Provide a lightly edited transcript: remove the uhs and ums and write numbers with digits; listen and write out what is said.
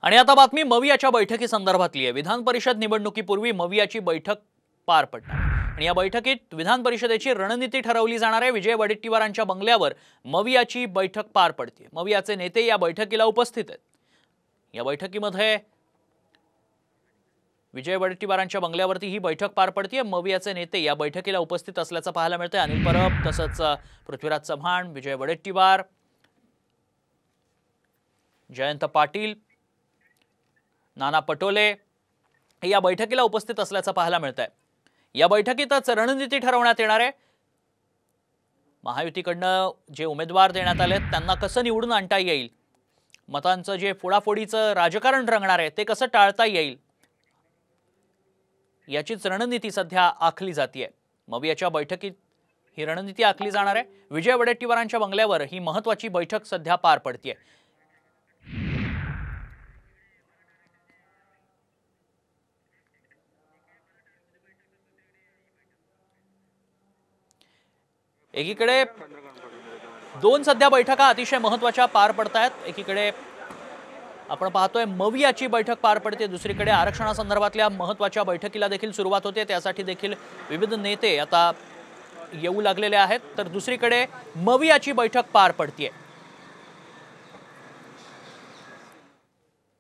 आणि आता बातमी मवियाच्या बैठकीसंदर्भातली आहे। विधान परिषद निवडणुकीपूर्वी मवियाची बैठक पार पडणार आणि या बैठकीत विधान परिषदेची रणनीती ठरवली जाणार आहे। विजय वडेट्टीवारांच्या बंगल्यावर मवियाची बैठक पार पडते। मवियाचे नेते या बैठकीला उपस्थित आहेत। या बैठकीमध्ये विजय वडेट्टीवारांच्या बंगल्यावरती ही बैठक पार पडते। मवियाचे नेते या बैठकीला उपस्थित असल्याचं पाहायला मिळतंय। अनिल परब तसंच पृथ्वीराज चव्हाण, विजय वडेट्टीवार, जयंत पाटील, नाना पटोले या बैठकीला उपस्थित असल्याचं पाहायला मिळतंय। या बैठकीतच रणनीती ठरवण्यात येणार आहे। महायुतीकडनं जे उमेदवार देण्यात आलेत त्यांना कसं निवडून आणता येईल, मतांचं जे फोडाफोडीचं राजकारण रंगणार आहे ते कसं टाळता येईल, याचीच रणनीती सध्या आखली जाते। मवियाच्या बैठकीत ही रणनीती आखली जाणार आहे। विजय वडेट्टीवारांच्या बंगल्यावर ही महत्त्वाची बैठक सध्या पार पडते। एकीकडे दोन सध्या बैठका अतिशय महत्त्वाच्या पार पडतायत। एकीकडे आपण पाहतोय मवियाची बैठक पार पडते, दुसरीकडे आरक्षणासंदर्भातल्या महत्त्वाच्या बैठकीला देखील सुरुवात होते। त्यासाठी देखील विविध नेते आता येऊ लागलेले आहेत। तर दुसरीकडे मवियाची बैठक पार पडते।